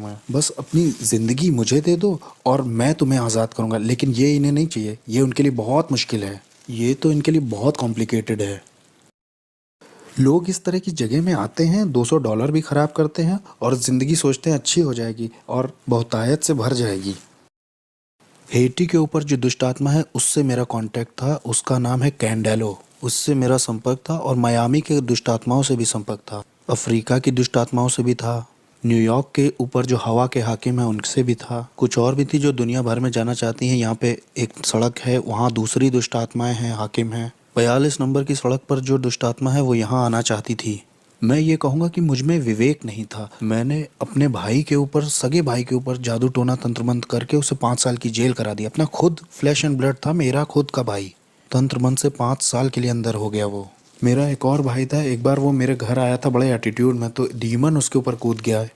मैं। बस अपनी ज़िंदगी मुझे दे दो और मैं तुम्हें आज़ाद करूँगा। लेकिन ये इन्हें नहीं चाहिए, ये उनके लिए बहुत मुश्किल है, ये तो इनके लिए बहुत कॉम्प्लिकेटेड है। लोग इस तरह की जगह में आते हैं, $200 भी खराब करते हैं और ज़िंदगी सोचते हैं अच्छी हो जाएगी और बहुतायत से भर जाएगी। हेटी के ऊपर जो दुष्ट आत्मा है उससे मेरा कांटेक्ट था, उसका नाम है कैंडेलो, उससे मेरा संपर्क था। और मियामी के दुष्ट आत्माओं से भी संपर्क था, अफ्रीका की दुष्ट आत्माओं से भी था, न्यूयॉर्क के ऊपर जो हवा के हाकिम है उनसे भी था, कुछ और भी थी जो दुनिया भर में जाना चाहती हैं। यहाँ पे एक सड़क है, वहाँ दूसरी दुष्ट आत्माएं हैं, हाकिम हैं। 42 नंबर की सड़क पर जो दुष्ट आत्मा है वो यहाँ आना चाहती थी। मैं ये कहूँगा कि मुझ में विवेक नहीं था। मैंने अपने भाई के ऊपर, सगे भाई के ऊपर जादू टोना तंत्र मंत्र करके उसे 5 साल की जेल करा दी। अपना खुद फ्लैश एंड ब्लड था, मेरा खुद का भाई, तंत्र मंत्र से 5 साल के लिए अंदर हो गया वो। मेरा एक और भाई था, एक बार वो मेरे घर आया था बड़े एटीट्यूड में, तो डीमन उसके ऊपर कूद गया है।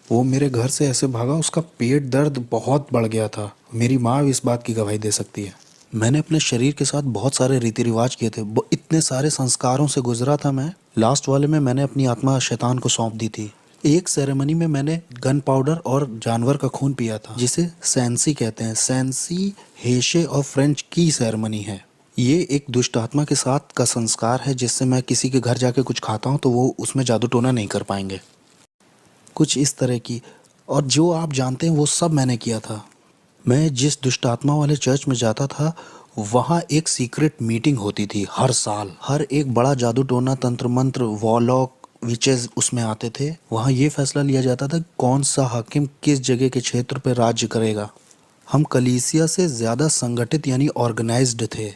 वो मेरे घर से ऐसे भागा, उसका पेट दर्द बहुत बढ़ गया था। मेरी माँ भी इस बात की गवाही दे सकती है। मैंने अपने शरीर के साथ बहुत सारे रीति रिवाज किए थे, इतने सारे संस्कारों से गुजरा था मैं। लास्ट वाले में मैंने अपनी आत्मा शैतान को सौंप दी थी। एक सेरेमनी में मैंने गन पाउडर और जानवर का खून पिया था, जिसे सैंसी कहते हैं। सैंसी हेशे और फ्रेंच की सेरेमनी है। ये एक दुष्ट आत्मा के साथ का संस्कार है, जिससे मैं किसी के घर जाके कुछ खाता हूँ तो वो उसमें जादू टोना नहीं कर पाएंगे, कुछ इस तरह की। और जो आप जानते हैं वो सब मैंने किया था। मैं जिस दुष्ट आत्मा वाले चर्च में जाता था वहाँ एक सीक्रेट मीटिंग होती थी हर साल। हर एक बड़ा जादू टोना तंत्र मंत्र वॉलॉक विचेस उसमें आते थे। वहाँ ये फैसला लिया जाता था कौन सा हाकिम किस जगह के क्षेत्र पर राज्य करेगा। हम कलीसिया से ज़्यादा संगठित यानी ऑर्गेनाइज्ड थे।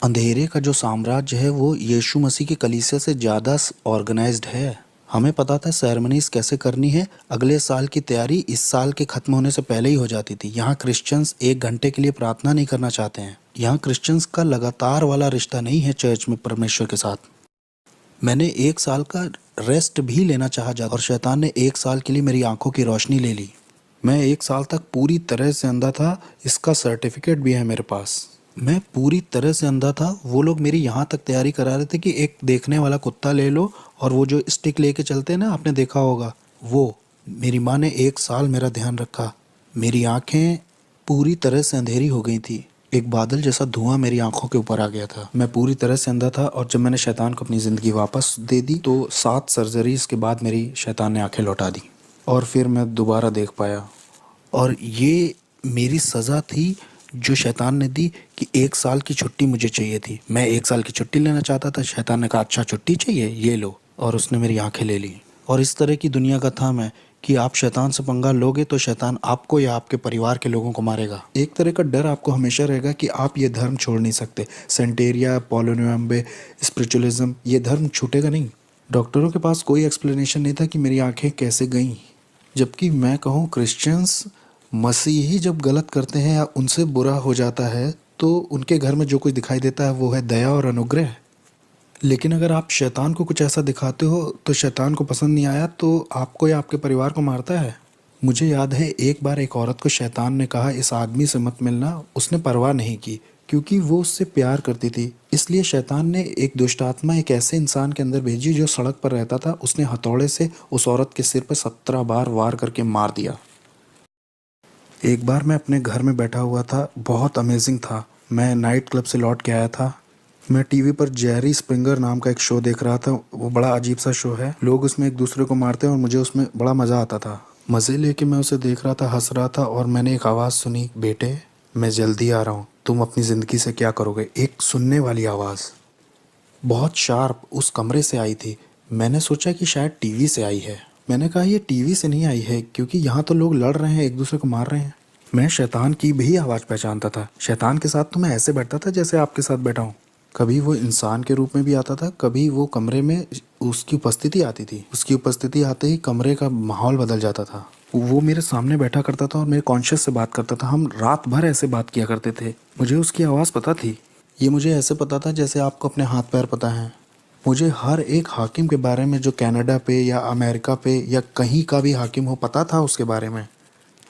अंधेरे का जो साम्राज्य है वो यीशु मसीह की कलीसिया से ज़्यादा ऑर्गेनाइज्ड है। हमें पता था सेरेमनीज कैसे करनी है। अगले साल की तैयारी इस साल के ख़त्म होने से पहले ही हो जाती थी। यहाँ क्रिश्चियंस 1 घंटे के लिए प्रार्थना नहीं करना चाहते हैं। यहाँ क्रिश्चियंस का लगातार वाला रिश्ता नहीं है चर्च में परमेश्वर के साथ। मैंने 1 साल का रेस्ट भी लेना चाहा जा, और शैतान ने 1 साल के लिए मेरी आंखों की रोशनी ले ली। मैं 1 साल तक पूरी तरह से अंधा था, इसका सर्टिफिकेट भी है मेरे पास। मैं पूरी तरह से अंधा था। वो लोग मेरी यहाँ तक तैयारी करा रहे थे कि एक देखने वाला कुत्ता ले लो और वो जो स्टिक लेके चलते हैं ना, आपने देखा होगा वो। मेरी माँ ने 1 साल मेरा ध्यान रखा। मेरी आंखें पूरी तरह से अंधेरी हो गई थी। एक बादल जैसा धुआं मेरी आंखों के ऊपर आ गया था। मैं पूरी तरह से अंधा था। और जब मैंने शैतान को अपनी ज़िंदगी वापस दे दी तो 7 सर्जरीज के बाद मेरी शैतान ने आंखें लौटा दी और फिर मैं दोबारा देख पाया। और ये मेरी सज़ा थी जो शैतान ने दी कि 1 साल की छुट्टी मुझे चाहिए थी। मैं 1 साल की छुट्टी लेना चाहता था। शैतान ने कहा अच्छा छुट्टी चाहिए, ये लो, और उसने मेरी आंखें ले ली। और इस तरह की दुनिया का था मैं कि आप शैतान से पंगा लोगे तो शैतान आपको या आपके परिवार के लोगों को मारेगा। एक तरह का डर आपको हमेशा रहेगा कि आप ये धर्म छोड़ नहीं सकते। सेंटेरिया, पॉलिनोम्बे, स्पिरिचुअलिज्म, ये धर्म छूटेगा नहीं। डॉक्टरों के पास कोई एक्सप्लेनेशन नहीं था कि मेरी आंखें कैसे गईं। जबकि मैं कहूँ क्रिश्चियंस, मसीही जब गलत करते हैं या उनसे बुरा हो जाता है तो उनके घर में जो कुछ दिखाई देता है वो है दया और अनुग्रह। लेकिन अगर आप शैतान को कुछ ऐसा दिखाते हो तो शैतान को पसंद नहीं आया तो आपको या आपके परिवार को मारता है। मुझे याद है एक बार एक औरत को शैतान ने कहा इस आदमी से मत मिलना। उसने परवाह नहीं की क्योंकि वो उससे प्यार करती थी। इसलिए शैतान ने एक दुष्ट आत्मा एक ऐसे इंसान के अंदर भेजी जो सड़क पर रहता था। उसने हथौड़े से उस औरत के सिर पर 17 बार वार करके मार दिया। एक बार मैं अपने घर में बैठा हुआ था, बहुत अमेजिंग था। मैं नाइट क्लब से लौट के आया था। मैं टीवी पर जेरी स्प्रिंगर नाम का एक शो देख रहा था। वो बड़ा अजीब सा शो है, लोग उसमें एक दूसरे को मारते हैं और मुझे उसमें बड़ा मज़ा आता था। मज़े लेके मैं उसे देख रहा था, हंस रहा था और मैंने एक आवाज़ सुनी, बेटे मैं जल्दी आ रहा हूँ, तुम अपनी ज़िंदगी से क्या करोगे। एक सुनने वाली आवाज़ बहुत शार्प उस कमरे से आई थी। मैंने सोचा कि शायद टीवी से आई है। मैंने कहा ये टीवी से नहीं आई है क्योंकि यहाँ तो लोग लड़ रहे हैं, एक दूसरे को मार रहे हैं। मैं शैतान की भी आवाज़ पहचानता था। शैतान के साथ तो मैं ऐसे बैठता था जैसे आपके साथ बैठा हूँ। कभी वो इंसान के रूप में भी आता था, कभी वो कमरे में उसकी उपस्थिति आती थी। उसकी उपस्थिति आते ही कमरे का माहौल बदल जाता था। वो मेरे सामने बैठा करता था और मेरे कॉन्शियस से बात करता था। हम रात भर ऐसे बात किया करते थे। मुझे उसकी आवाज़ पता थी। ये मुझे ऐसे पता था जैसे आपको अपने हाथ पैर पता है। मुझे हर एक हाकिम के बारे में जो कनाडा पे या अमेरिका पे या कहीं का भी हाकिम हो पता था उसके बारे में।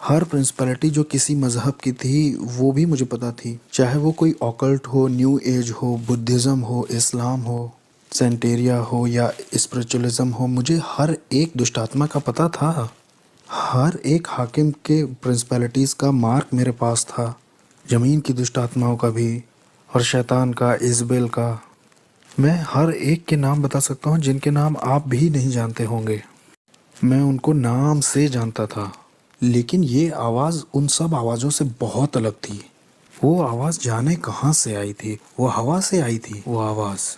हर प्रिंसिपलिटी जो किसी मज़हब की थी वो भी मुझे पता थी, चाहे वो कोई ऑकल्ट हो, न्यू एज हो, बुद्धिज़्म हो, इस्लाम हो, सेंटेरिया हो या स्पिरिचुअलिज्म हो। मुझे हर एक दुष्ट आत्मा का पता था। हर एक हाकिम के प्रिंसिपैलिटीज़ का मार्क मेरे पास था, ज़मीन की दुष्ट आत्माओं का भी और शैतान का, इज़बेल का। मैं हर एक के नाम बता सकता हूँ जिनके नाम आप भी नहीं जानते होंगे। मैं उनको नाम से जानता था, लेकिन ये आवाज़ उन सब आवाज़ों से बहुत अलग थी। वो आवाज़ जाने कहाँ से आई थी, वो हवा से आई थी वो आवाज़।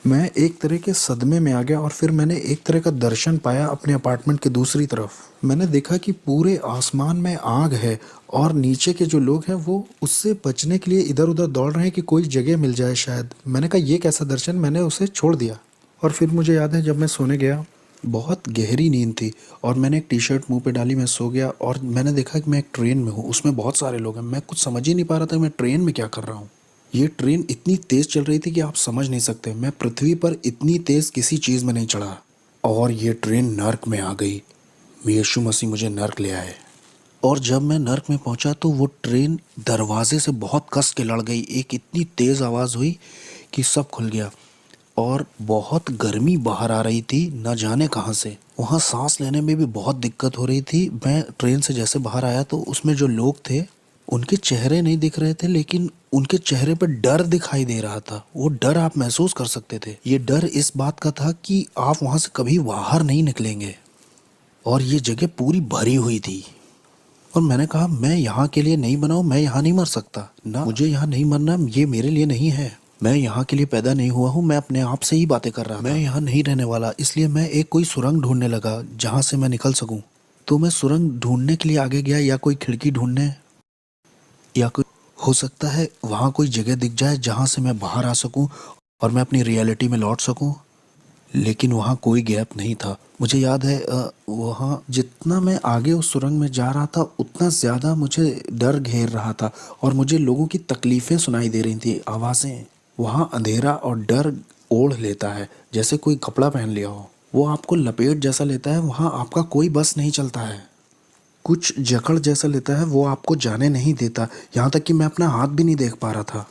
मैं एक तरह के सदमे में आ गया और फिर मैंने एक तरह का दर्शन पाया अपने अपार्टमेंट के दूसरी तरफ। मैंने देखा कि पूरे आसमान में आग है और नीचे के जो लोग हैं वो उससे बचने के लिए इधर उधर दौड़ रहे हैं कि कोई जगह मिल जाए शायद। मैंने कहा ये कैसा दर्शन, मैंने उसे छोड़ दिया। और फिर मुझे याद है जब मैं सोने गया, बहुत गहरी नींद थी और मैंने एक टी शर्ट मुंह पे डाली, मैं सो गया और मैंने देखा कि मैं एक ट्रेन में हूँ, उसमें बहुत सारे लोग हैं। मैं कुछ समझ ही नहीं पा रहा था मैं ट्रेन में क्या कर रहा हूँ। ये ट्रेन इतनी तेज़ चल रही थी कि आप समझ नहीं सकते। मैं पृथ्वी पर इतनी तेज़ किसी चीज़ में नहीं चढ़ा। और ये ट्रेन नर्क में आ गई। यीशु मसीह मुझे नर्क ले आए। और जब मैं नर्क में पहुंचा तो वो ट्रेन दरवाजे से बहुत कस के लड़ गई। एक इतनी तेज़ आवाज़ हुई कि सब खुल गया और बहुत गर्मी बाहर आ रही थी, न जाने कहाँ से। वहाँ सांस लेने में भी बहुत दिक्कत हो रही थी। मैं ट्रेन से जैसे बाहर आया तो उसमें जो लोग थे उनके चेहरे नहीं दिख रहे थे, लेकिन उनके चेहरे पर डर दिखाई दे रहा था। वो डर आप महसूस कर सकते थे। ये डर इस बात का था कि आप वहाँ से कभी बाहर नहीं निकलेंगे। और ये जगह पूरी भरी हुई थी। और मैंने कहा मैं यहाँ के लिए नहीं बना हूँ, मैं यहाँ नहीं मर सकता ना, मुझे यहाँ नहीं मरना, ये मेरे लिए नहीं है। मैं यहाँ के लिए पैदा नहीं हुआ हूँ। मैं अपने आप से ही बातें कर रहा था। मैं यहाँ नहीं रहने वाला, इसलिए मैं एक कोई सुरंग ढूंढने लगा जहाँ से मैं निकल सकूँ। तो मैं सुरंग ढूंढने के लिए आगे गया, या कोई खिड़की ढूंढने, या कोई, हो सकता है वहाँ कोई जगह दिख जाए जहाँ से मैं बाहर आ सकूँ और मैं अपनी रियलिटी में लौट सकूँ। लेकिन वहाँ कोई गैप नहीं था। मुझे याद है वहाँ जितना मैं आगे उस सुरंग में जा रहा था उतना ज़्यादा मुझे डर घेर रहा था और मुझे लोगों की तकलीफ़ें सुनाई दे रही थी, आवाज़ें। वहाँ अंधेरा और डर ओढ़ लेता है जैसे कोई कपड़ा पहन लिया हो। वो आपको लपेट जैसा लेता है। वहाँ आपका कोई बस नहीं चलता है। कुछ जकड़ जैसा लेता है, वो आपको जाने नहीं देता। यहाँ तक कि मैं अपना हाथ भी नहीं देख पा रहा था।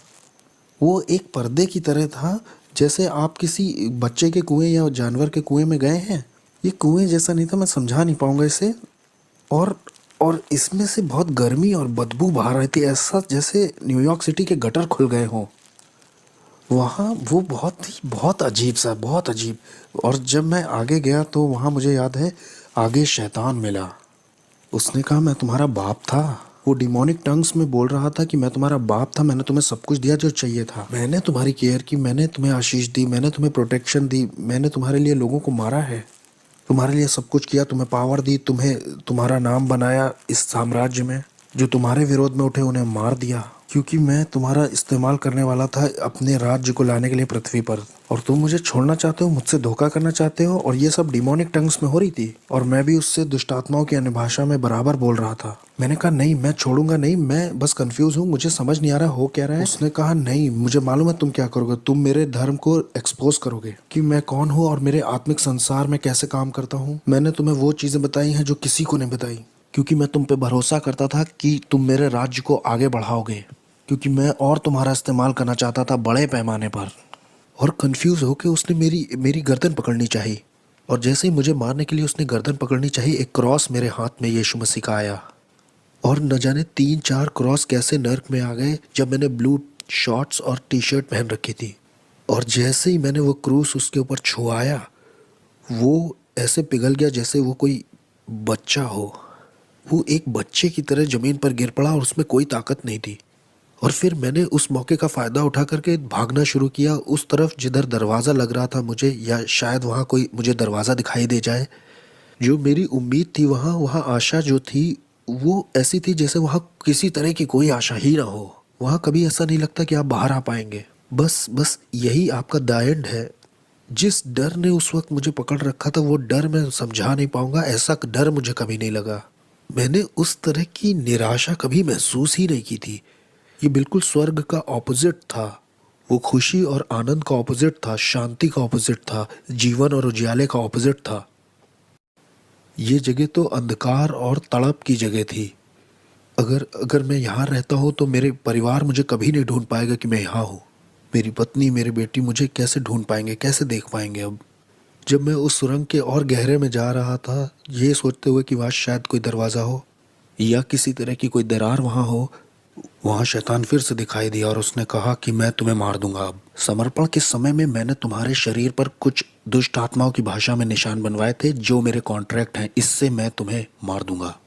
वो एक पर्दे की तरह था, जैसे आप किसी बच्चे के कुएं या जानवर के कुएं में गए हैं। ये कुएं जैसा नहीं था, मैं समझा नहीं पाऊंगा इसे। और और इसमें से बहुत गर्मी और बदबू बाहर रही थी, ऐसा जैसे न्यूयॉर्क सिटी के गटर खुल गए हों। वहाँ वो बहुत अजीब सा, बहुत अजीब। और जब मैं आगे गया तो वहाँ मुझे याद है आगे शैतान मिला। उसने कहा मैं तुम्हारा बाप था। वो डिमोनिक टंग्स में बोल रहा था कि मैं तुम्हारा बाप था, मैंने तुम्हें सब कुछ दिया जो चाहिए था, मैंने तुम्हारी केयर की, मैंने तुम्हें आशीष दी, मैंने तुम्हें प्रोटेक्शन दी, मैंने तुम्हारे लिए लोगों को मारा है, तुम्हारे लिए सब कुछ किया, तुम्हें पावर दी, तुम्हें तुम्हारा नाम बनाया इस साम्राज्य में। जो तुम्हारे विरोध में उठे उन्हें मार दिया, क्योंकि मैं तुम्हारा इस्तेमाल करने वाला था अपने राज्य को लाने के लिए पृथ्वी पर। और तुम मुझे छोड़ना चाहते हो, मुझसे धोखा करना चाहते हो। और ये सब डिमोनिक टंग्स में हो रही थी और मैं भी उससे दुष्ट आत्माओं की अन्य भाषा में बराबर बोल रहा था। मैंने कहा नहीं, मैं छोड़ूंगा नहीं, मैं बस कंफ्यूज हूँ, मुझे समझ नहीं आ रहा हो क्या रहा है। उसने कहा नहीं, मुझे मालूम है तुम क्या करोगे, तुम मेरे धर्म को एक्सपोज करोगे कि मैं कौन हूँ और मेरे आत्मिक संसार में कैसे काम करता हूँ। मैंने तुम्हें वो चीजें बताई हैं जो किसी को नहीं बताई, क्योंकि मैं तुम पे भरोसा करता था कि तुम मेरे राज्य को आगे बढ़ाओगे, क्योंकि मैं और तुम्हारा इस्तेमाल करना चाहता था बड़े पैमाने पर। और कंफ्यूज होकर उसने मेरी मेरी गर्दन पकड़नी चाहिए। और जैसे ही मुझे मारने के लिए उसने गर्दन पकड़नी चाहिए, एक क्रॉस मेरे हाथ में यीशु मसीह का आया। और न जाने 3-4 क्रॉस कैसे नर्क में आ गए जब मैंने ब्लू शॉर्ट्स और टी शर्ट पहन रखी थी। और जैसे ही मैंने वो क्रूस उसके ऊपर छुआया, वो ऐसे पिघल गया जैसे वो कोई बच्चा हो। वो एक बच्चे की तरह ज़मीन पर गिर पड़ा और उसमें कोई ताकत नहीं थी। और फिर मैंने उस मौके का फ़ायदा उठा करके भागना शुरू किया उस तरफ जिधर दरवाज़ा लग रहा था मुझे, या शायद वहाँ कोई मुझे दरवाज़ा दिखाई दे जाए। जो मेरी उम्मीद थी, वहाँ वहाँ आशा जो थी वो ऐसी थी जैसे वहाँ किसी तरह की कोई आशा ही ना हो। वहाँ कभी ऐसा नहीं लगता कि आप बाहर आ पाएंगे। बस बस यही आपका द एंड है। जिस डर ने उस वक्त मुझे पकड़ रखा था, वो डर मैं समझा नहीं पाऊंगा, ऐसा डर मुझे कभी नहीं लगा। मैंने उस तरह की निराशा कभी महसूस ही नहीं की थी। ये बिल्कुल स्वर्ग का ऑपोजिट था। वो खुशी और आनंद का ऑपोजिट था, शांति का ऑपोजिट था, जीवन और उजियाले का ऑपोजिट था। ये जगह तो अंधकार और तड़प की जगह थी। अगर अगर मैं यहाँ रहता हूँ तो मेरे परिवार मुझे कभी नहीं ढूंढ पाएगा कि मैं यहाँ हूँ। मेरी पत्नी, मेरी बेटी मुझे कैसे ढूंढ पाएंगे, कैसे देख पाएंगे अब। जब मैं उस सुरंग के और गहरे में जा रहा था, ये सोचते हुए कि वहाँ शायद कोई दरवाज़ा हो या किसी तरह की कोई दरार वहाँ हो, वहाँ शैतान फिर से दिखाई दिया और उसने कहा कि मैं तुम्हें मार दूंगा। अब समर्पण के समय में मैंने तुम्हारे शरीर पर कुछ दुष्ट आत्माओं की भाषा में निशान बनवाए थे जो मेरे कॉन्ट्रैक्ट हैं, इससे मैं तुम्हें मार दूंगा।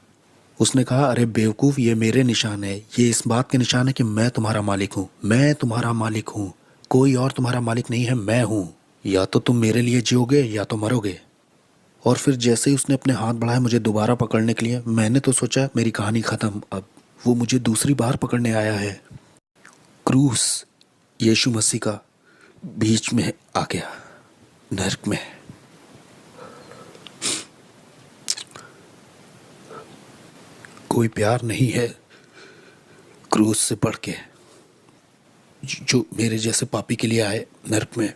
उसने कहा, अरे बेवकूफ़, ये मेरे निशान है, ये इस बात के निशान है कि मैं तुम्हारा मालिक हूँ, मैं तुम्हारा मालिक हूँ, कोई और तुम्हारा मालिक नहीं है, मैं हूँ। या तो तुम मेरे लिए जियोगे या तो मरोगे। और फिर जैसे ही उसने अपने हाथ बढ़ाए मुझे दोबारा पकड़ने के लिए, मैंने तो सोचा मेरी कहानी ख़त्म। अब वो मुझे दूसरी बार पकड़ने आया है। क्रूस यीशु मसीह का बीच में आ गया, नरक में। कोई प्यार नहीं है क्रूस से बढ़ के, जो मेरे जैसे पापी के लिए आए नरक में।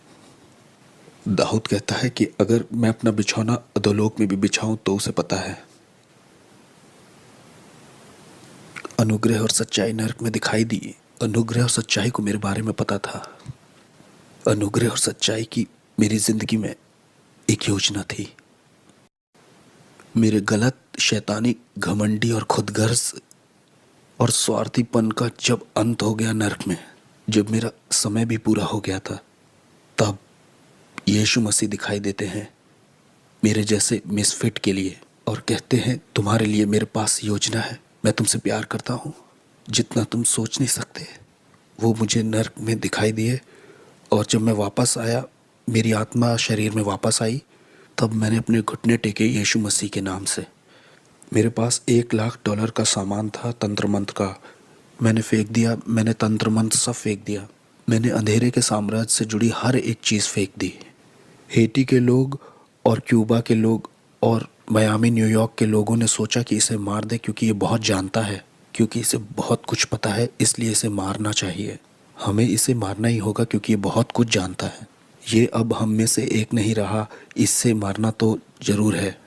दाऊद कहता है कि अगर मैं अपना बिछौना अधोलोक में भी बिछाऊं तो उसे पता है। अनुग्रह और सच्चाई नरक में दिखाई दी। अनुग्रह और सच्चाई को मेरे बारे में पता था। अनुग्रह और सच्चाई की मेरी जिंदगी में एक योजना थी। मेरे गलत, शैतानी, घमंडी और खुदगर्ज और स्वार्थीपन का जब अंत हो गया नरक में, जब मेरा समय भी पूरा हो गया था, तब यीशु मसीह दिखाई देते हैं मेरे जैसे मिसफिट के लिए और कहते हैं, तुम्हारे लिए मेरे पास योजना है, मैं तुमसे प्यार करता हूँ जितना तुम सोच नहीं सकते। वो मुझे नरक में दिखाई दिए और जब मैं वापस आया, मेरी आत्मा शरीर में वापस आई, तब मैंने अपने घुटने टेके यीशु मसीह के नाम से। मेरे पास $1,00,000 का सामान था तंत्र मंत्र का, मैंने फेंक दिया। मैंने तंत्र मंत्र सब फेंक दिया। मैंने अंधेरे के साम्राज्य से जुड़ी हर एक चीज़ फेंक दी। हेटी के लोग और क्यूबा के लोग और मियामी, न्यूयॉर्क के लोगों ने सोचा कि इसे मार दे क्योंकि ये बहुत जानता है, क्योंकि इसे बहुत कुछ पता है, इसलिए इसे मारना चाहिए। हमें इसे मारना ही होगा क्योंकि ये बहुत कुछ जानता है। ये अब हम में से एक नहीं रहा, इससे मारना तो ज़रूर है।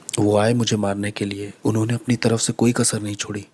वो आए मुझे मारने के लिए, उन्होंने अपनी तरफ से कोई कसर नहीं छोड़ी।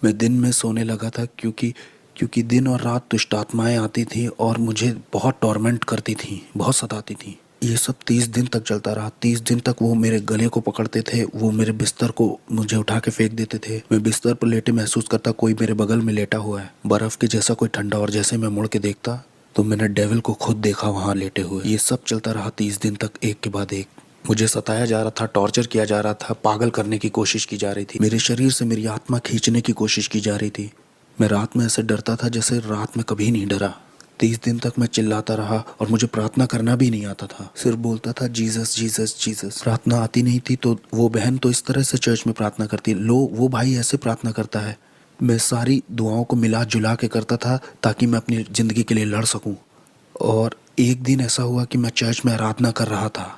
मैं दिन में सोने लगा था क्योंकि दिन और रात दुष्ट आत्माएं आती थीं और मुझे बहुत टॉर्मेंट करती थीं, बहुत सताती थीं। ये सब 30 दिन तक चलता रहा। 30 दिन तक वो मेरे गले को पकड़ते थे, वो मेरे बिस्तर को मुझे उठा के फेंक देते थे। मैं बिस्तर पर लेटे महसूस करता कोई मेरे बगल में लेटा हुआ है, बर्फ़ के जैसा कोई ठंडा, और जैसे मैं मुड़ के देखता तो मैंने डेविल को खुद देखा वहाँ लेटे हुए। ये सब चलता रहा 30 दिन तक, एक के बाद एक। मुझे सताया जा रहा था, टॉर्चर किया जा रहा था, पागल करने की कोशिश की जा रही थी, मेरे शरीर से मेरी आत्मा खींचने की कोशिश की जा रही थी। मैं रात में ऐसे डरता था जैसे रात में कभी नहीं डरा। 30 दिन तक मैं चिल्लाता रहा और मुझे प्रार्थना करना भी नहीं आता था, सिर्फ बोलता था जीसस जीसस जीसस। प्रार्थना आती नहीं थी तो वो बहन तो इस तरह से चर्च में प्रार्थना करती, लो वो भाई ऐसे प्रार्थना करता है। मैं सारी दुआओं को मिला जुला के करता था ताकि मैं अपनी ज़िंदगी के लिए लड़ सकूं। और एक दिन ऐसा हुआ कि मैं चर्च में आराधना कर रहा था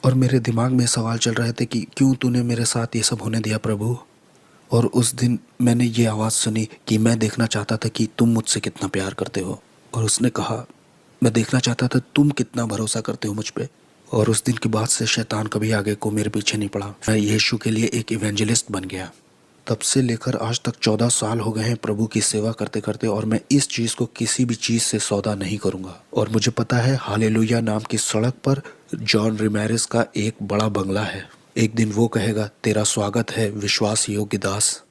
और मेरे दिमाग में सवाल चल रहे थे कि क्यों तूने मेरे साथ ये सब होने दिया प्रभु। और उस दिन मैंने ये आवाज़ सुनी कि मैं देखना चाहता था कि तुम मुझसे कितना प्यार करते हो। और उसने कहा, मैं देखना चाहता था तुम कितना भरोसा करते हो मुझ पे। और उस दिन के बाद से शैतान कभी आगे को मेरे पीछे नहीं पड़ा। मैं यीशु के लिए एक इवेंजलिस्ट बन गया। तब से लेकर आज तक 14 साल हो गए हैं प्रभु की सेवा करते करते, और मैं इस चीज़ को किसी भी चीज़ से सौदा नहीं करूँगा। और मुझे पता है हालेलुया नाम की सड़क पर जॉन रिमेरेस का एक बड़ा बंगला है। एक दिन वो कहेगा, तेरा स्वागत है विश्वास योग्य दास।